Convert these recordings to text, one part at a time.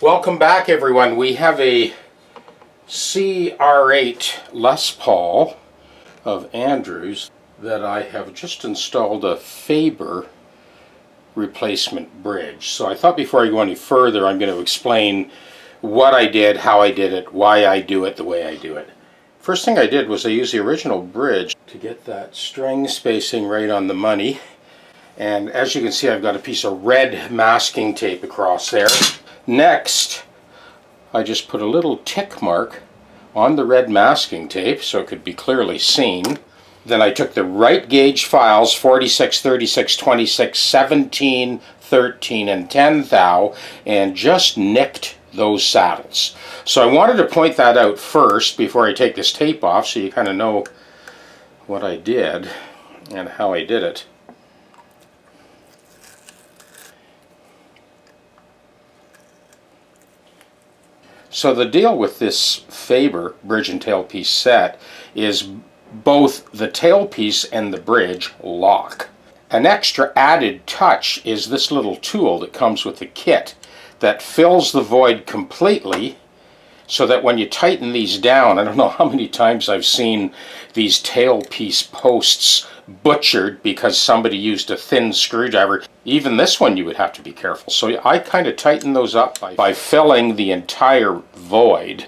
Welcome back, everyone. We have a CR8 Les Paul of Andrew's that I have just installed a Faber replacement bridge. So I thought before I go any further, I'm going to explain what I did, how I did it, why I do it the way I do it. First thing I did was I used the original bridge to get that string spacing right on the money. And as you can see, I've got a piece of red masking tape across there. Next, I just put a little tick mark on the red masking tape so it could be clearly seen. Then I took the right gauge files, 46, 36, 26, 17, 13, and 10 thou, and just nicked those saddles. So I wanted to point that out first before I take this tape off so you kind of know what I did and how I did it. So the deal with this Faber bridge and tailpiece set is both the tailpiece and the bridge lock. An extra added touch is this little tool that comes with the kit that fills the void completely so that when you tighten these down, I don't know how many times I've seen these tailpiece posts butchered because somebody used a thin screwdriver. Even this one you would have to be careful. So I kind of tighten those up by filling the entire void.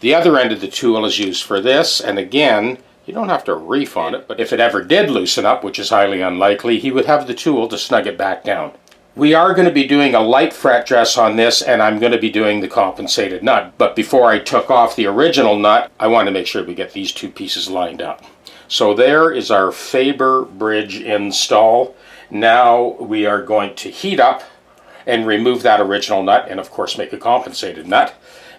The other end of the tool is used for this, and again, you don't have to reef on it, but if it ever did loosen up, which is highly unlikely, he would have the tool to snug it back down. We are going to be doing a light fret dress on this, and I'm going to be doing the compensated nut. But before I took off the original nut, I wanted to make sure we get these two pieces lined up. So there is our Faber bridge install. Now we are going to heat up and remove that original nut and of course make a compensated nut.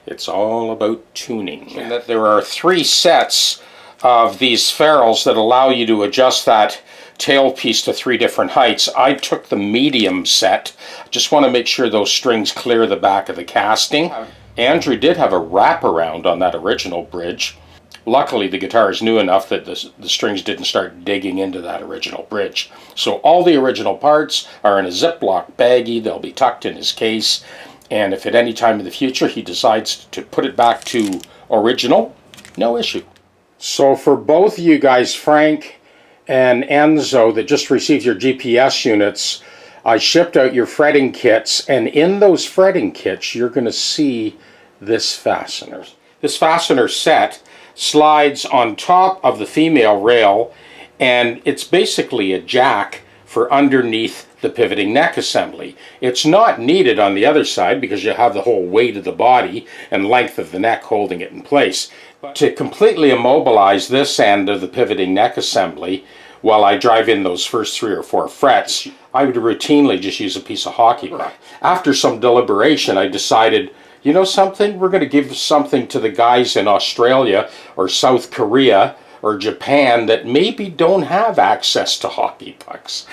It's all about tuning. And that there are 3 sets of these ferrules that allow you to adjust that tailpiece to 3 different heights. I took the medium set. I just want to make sure those strings clear the back of the casting. Andrew did have a wraparound on that original bridge. Luckily, the guitar is new enough that the strings didn't start digging into that original bridge. So all the original parts are in a Ziploc baggie. They'll be tucked in his case. And if at any time in the future he decides to put it back to original, no issue. So for both of you guys, Frank and Enzo, that just received your GPS units, I shipped out your fretting kits, and in those fretting kits you're going to see this fastener. This fastener set slides on top of the female rail, and it's basically a jack for underneath the pivoting neck assembly. It's not needed on the other side because you have the whole weight of the body and length of the neck holding it in place. But to completely immobilize this end of the pivoting neck assembly while I drive in those first 3 or 4 frets, I would routinely just use a piece of hockey puck. After some deliberation, I decided, you know something, we're going to give something to the guys in Australia or South Korea or Japan that maybe don't have access to hockey pucks.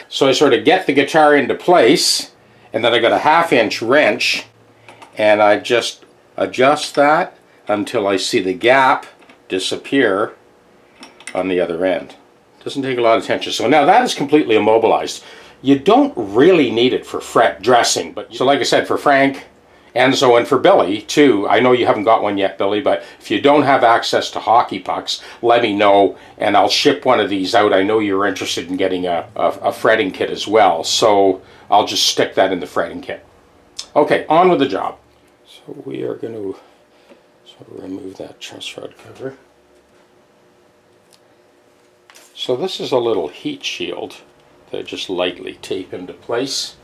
So I sort of get the guitar into place, and then I got a 1/2-inch wrench, and I just adjust that until I see the gap disappear on the other end. Doesn't take a lot of attention. So now that is completely immobilized. You don't really need it for fret dressing, but so like I said, for Frank, Enzo, and for Billy too, I know you haven't got one yet, Billy, but if you don't have access to hockey pucks, let me know and I'll ship one of these out. I know you're interested in getting a fretting kit as well, so I'll just stick that in the fretting kit. Okay, on with the job. So we are going to sort of remove that truss rod cover. So this is a little heat shield that I just lightly tape into place.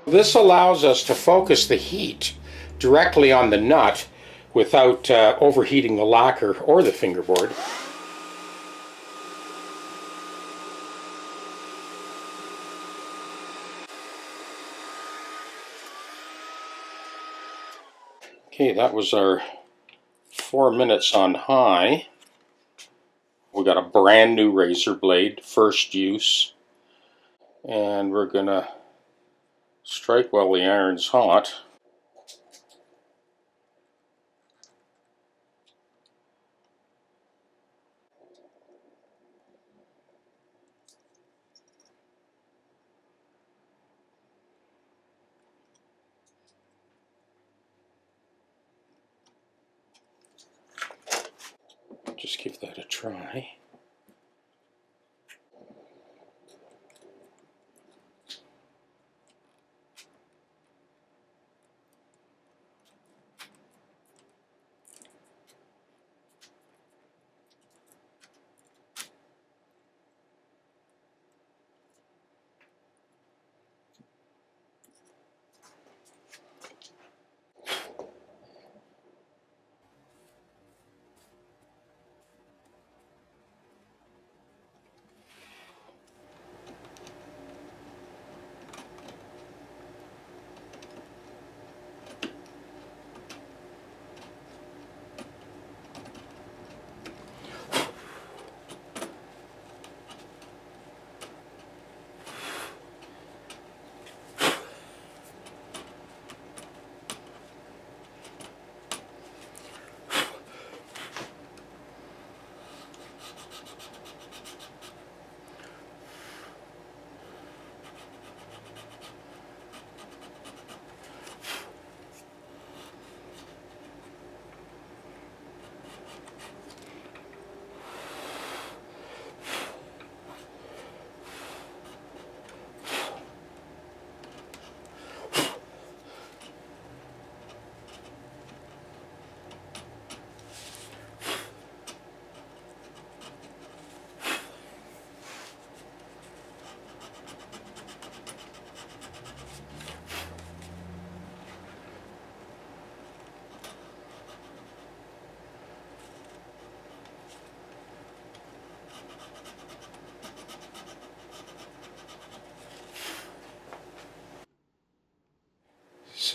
This allows us to focus the heat directly on the nut without overheating the lacquer or the fingerboard. Okay, that was our 4 minutes on high. We got a brand new razor blade, first use, and we're gonna strike while the iron's hot. just give that a try.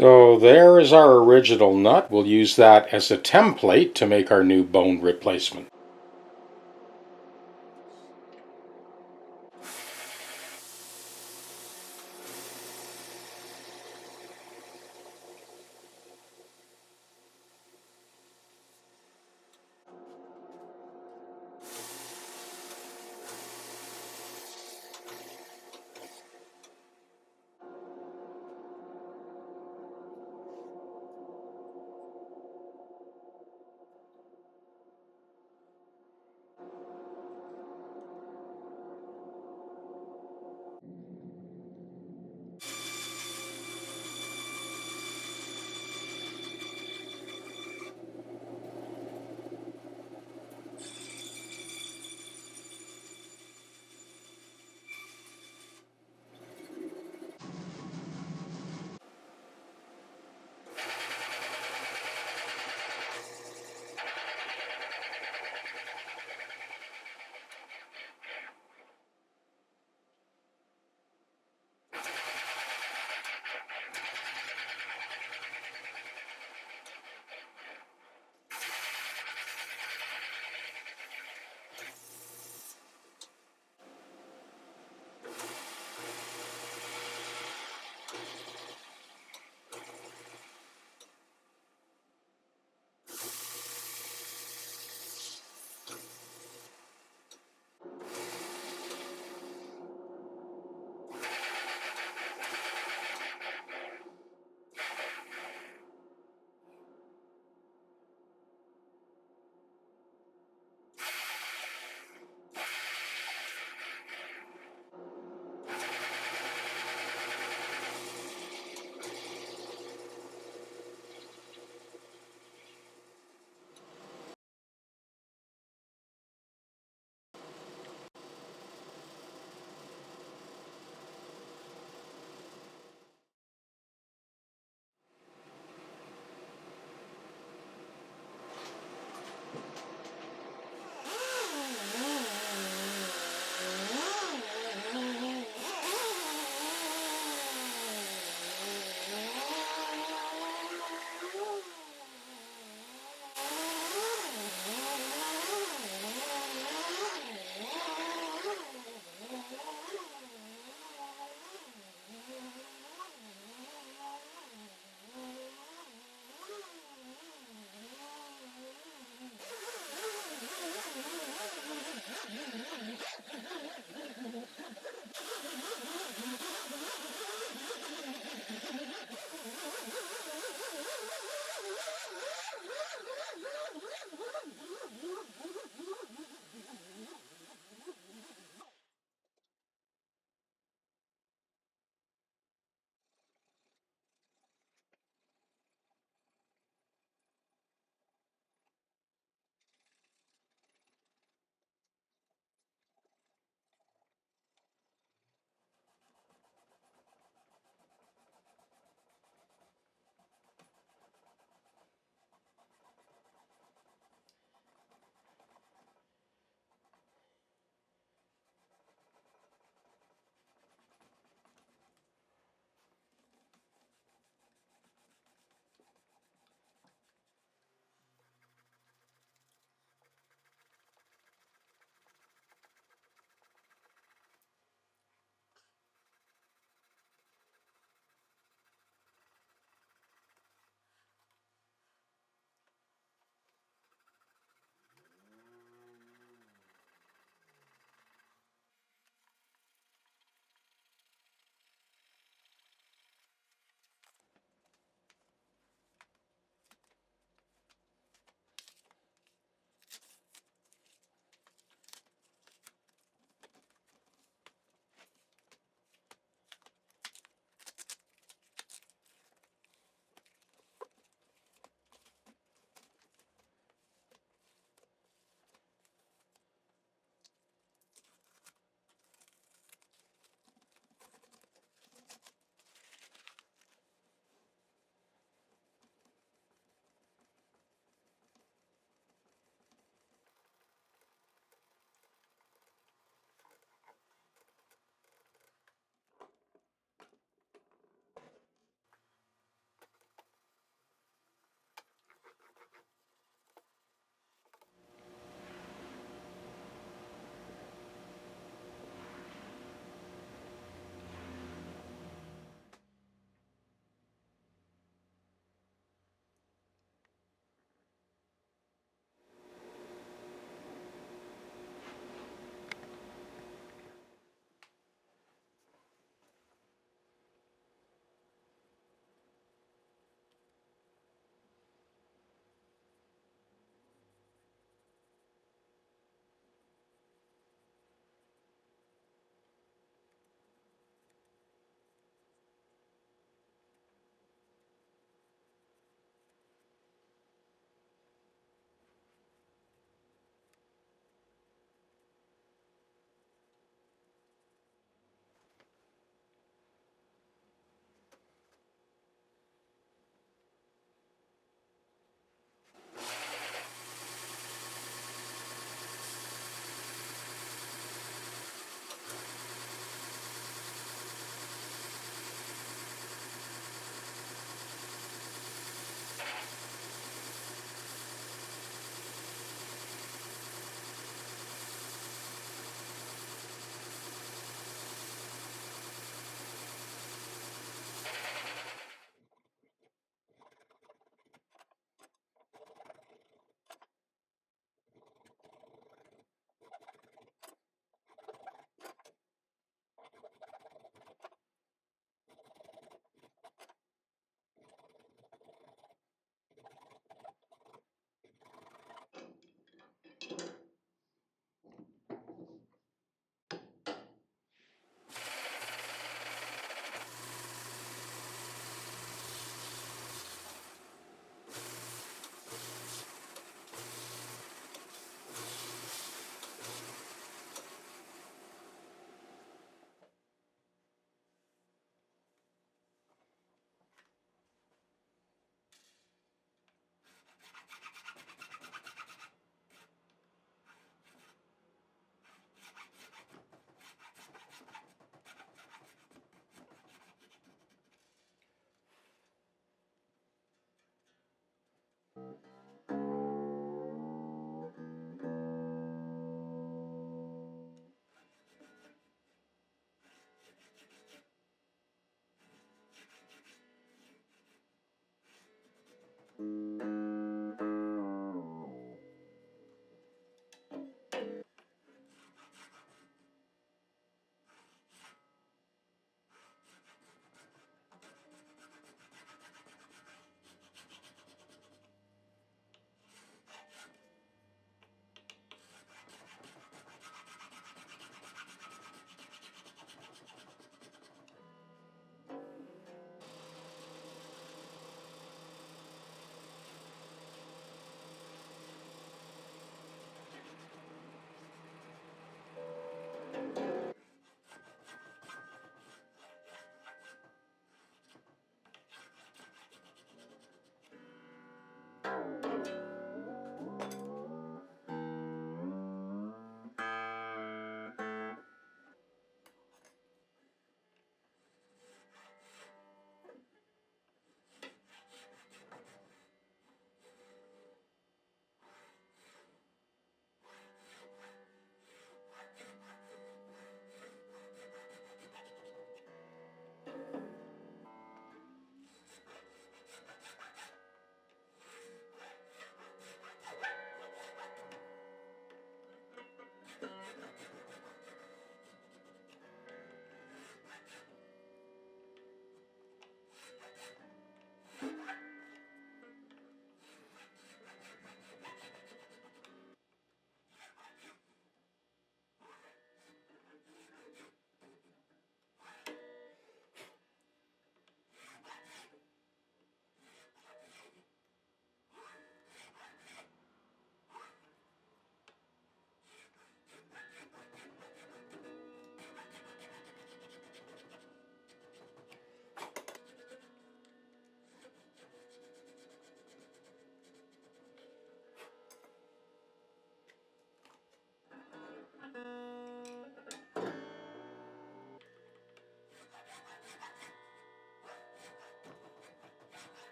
So there is our original nut. We'll use that as a template to make our new bone replacement.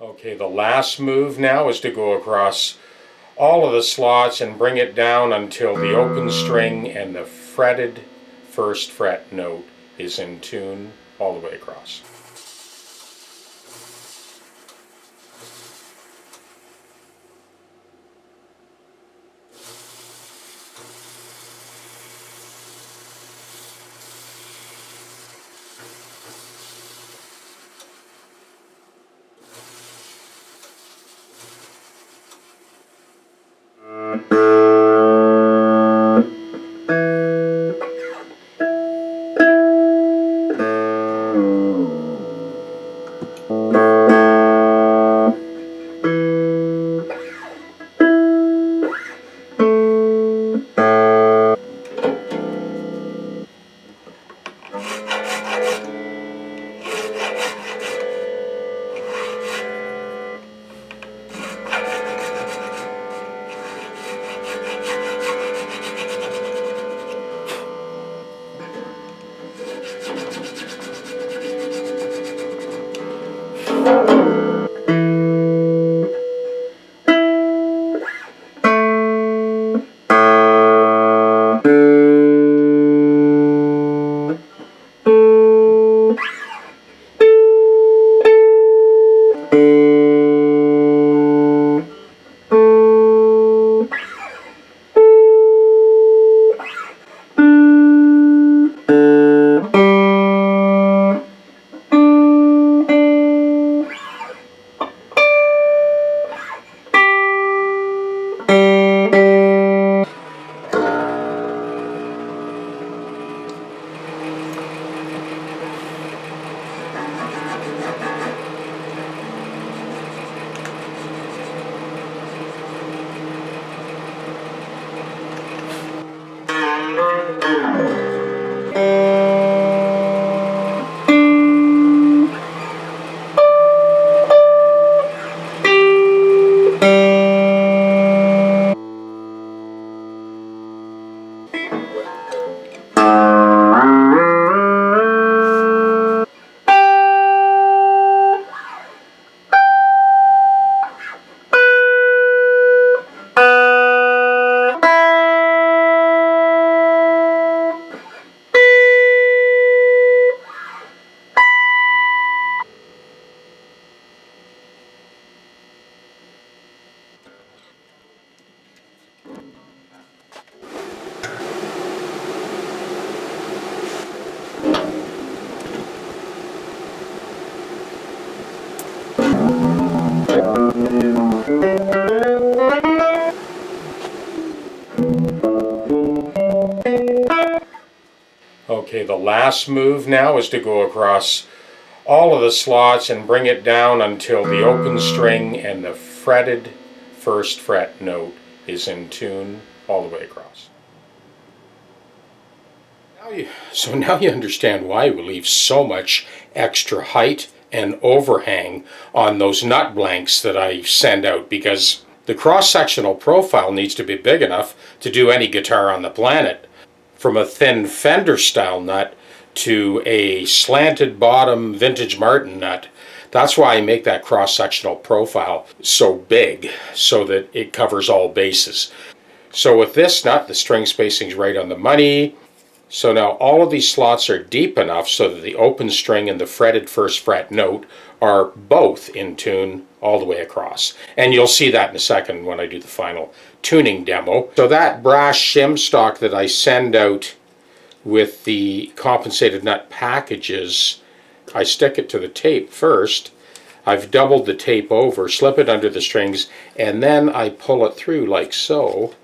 Okay, the last move now is to go across all of the slots and bring it down until the open string and the fretted first fret note is in tune all the way across. Okay, the last move now is to go across all of the slots and bring it down until the open string and the fretted first fret note is in tune all the way across. So now you understand why we leave so much extra height and overhang on those nut blanks that I send out, because the cross-sectional profile needs to be big enough to do any guitar on the planet. From a thin Fender style nut to a slanted bottom vintage Martin nut. That's why I make that cross-sectional profile so big, so that it covers all bases. So with this nut, the string spacing's right on the money. So now all of these slots are deep enough so that the open string and the fretted first fret note are both in tune all the way across. And you'll see that in a second when I do the final tuning demo. So that brass shim stock that I send out with the compensated nut packages, I stick it to the tape first. I've doubled the tape over, slip it under the strings, and then I pull it through like so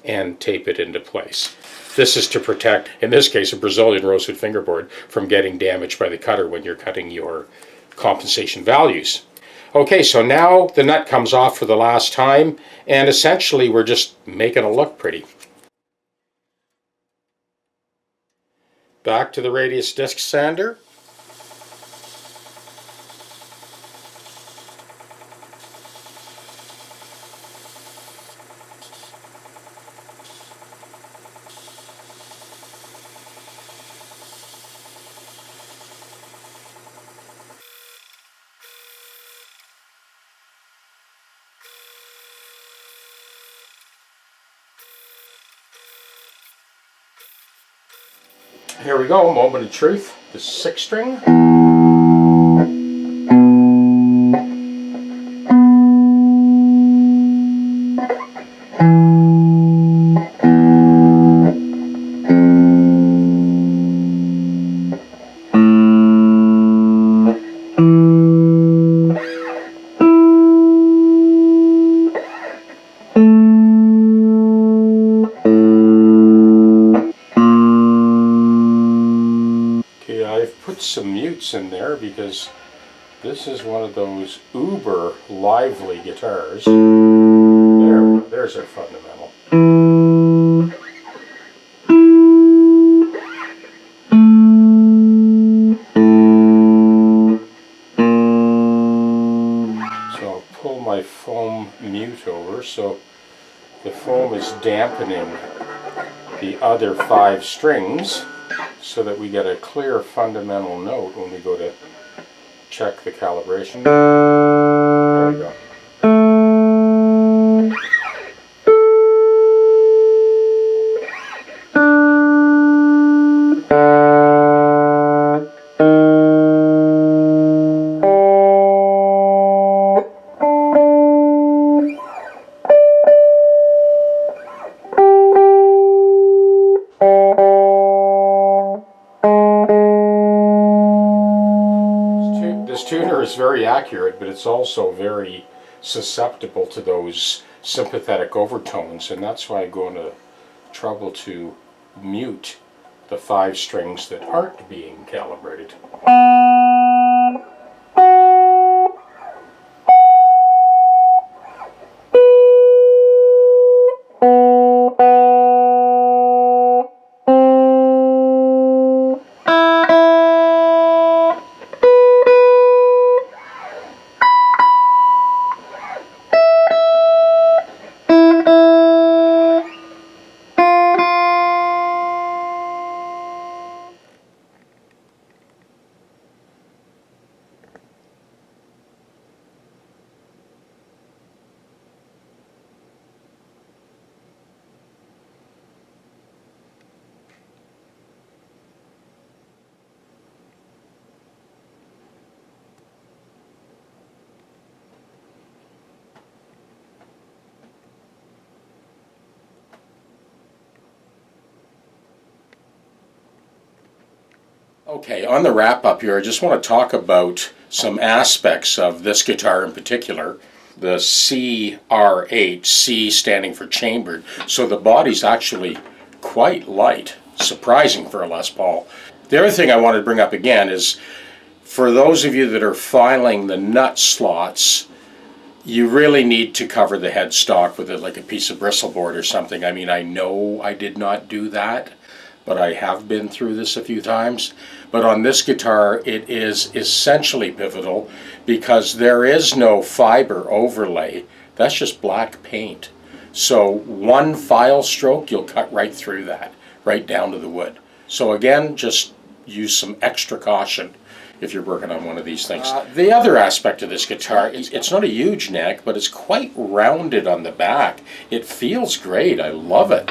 and tape it into place. This is to protect, in this case, a Brazilian rosewood fingerboard from getting damaged by the cutter when you're cutting your compensation values. Okay, so now the nut comes off for the last time, and essentially we're just making it look pretty. Back to the radius disc sander. Here we go, moment of truth, the 6th string. Some mutes in there because this is one of those uber lively guitars. There's our fundamental. So I'll pull my foam mute over so the foam is dampening the other 5 strings, so that we get a clear fundamental note when we go to check the calibration. There we go. Tuner is very accurate, but it's also very susceptible to those sympathetic overtones, and that's why I go into trouble to mute the 5 strings that aren't being calibrated. Okay, on the wrap up here, I just want to talk about some aspects of this guitar in particular. The CR8, C standing for chambered, so the body's actually quite light, surprising for a Les Paul. The other thing I wanted to bring up again is, for those of you that are filing the nut slots, you really need to cover the headstock with it like a piece of bristleboard or something. I mean, I know I did not do that, but I have been through this a few times. But on this guitar, it is essentially pivotal because there is no fiber overlay. That's just black paint. So one file stroke, you'll cut right through that, right down to the wood. So again, just use some extra caution if you're working on one of these things. The other aspect of this guitar, it's not a huge neck, but it's quite rounded on the back. It feels great, I love it.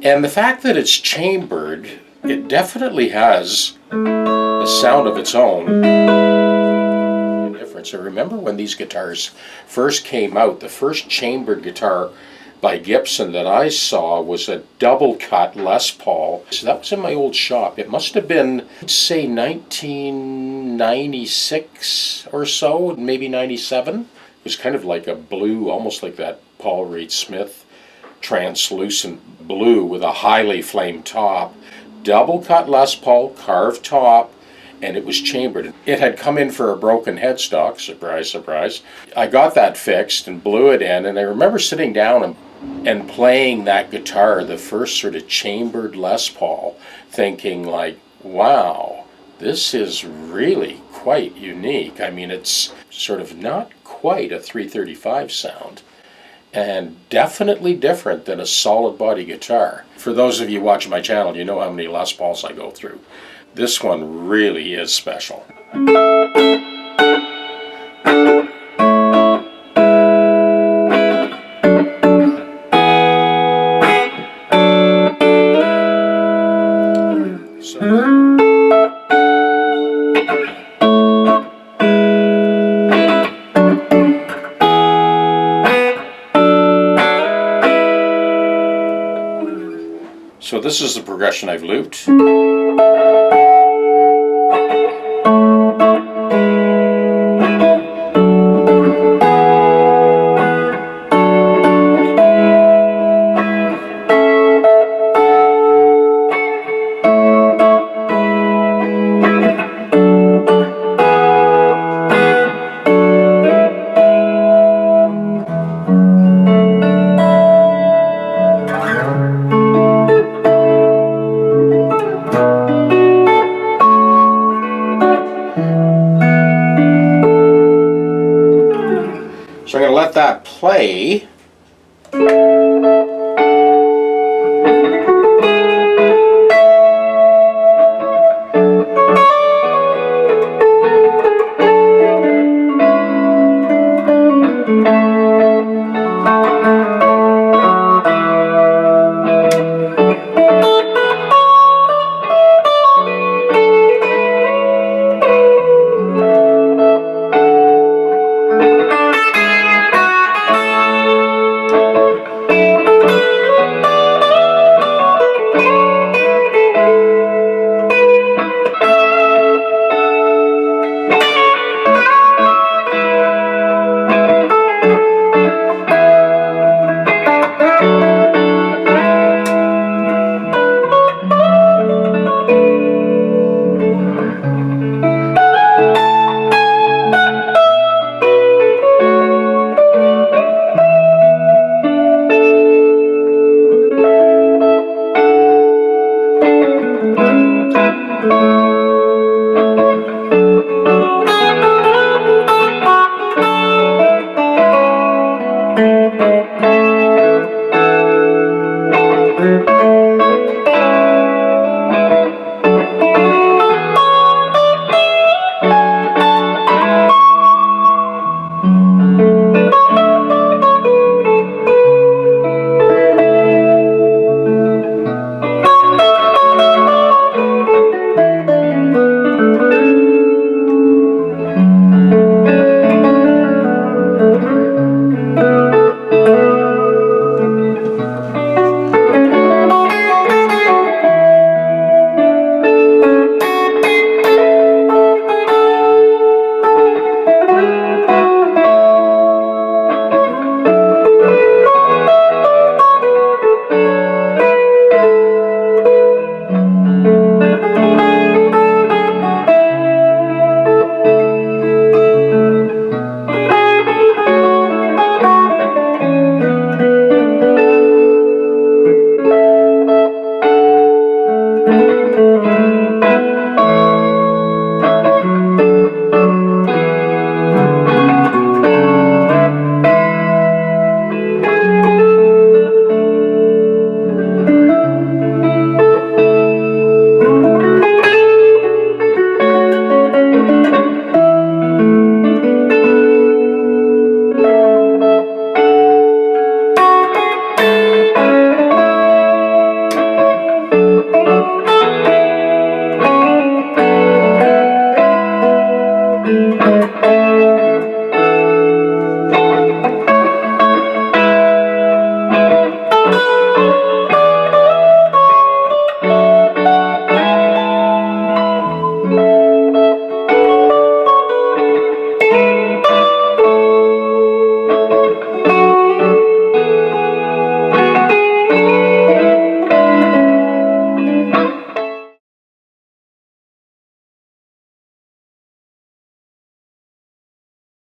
And the fact that it's chambered, it definitely has a sound of its own. Difference. I remember when these guitars first came out, the first chambered guitar by Gibson that I saw was a double cut Les Paul. So that was in my old shop. It must have been, say, 1996 or so, maybe 97. It was kind of like a blue, almost like that Paul Reed Smith translucent blue with a highly flamed top, double cut Les Paul, carved top, and it was chambered. It had come in for a broken headstock, surprise, surprise. I got that fixed and blew it in, and I remember sitting down and playing that guitar, the first sort of chambered Les Paul, thinking like, wow, this is really quite unique. I mean, it's sort of not quite a 335 sound, and definitely different than a solid body guitar. For those of you watching my channel, you know how many Les Pauls I go through. This one really is special. So this is the progression I've looped. So I'm going to let that play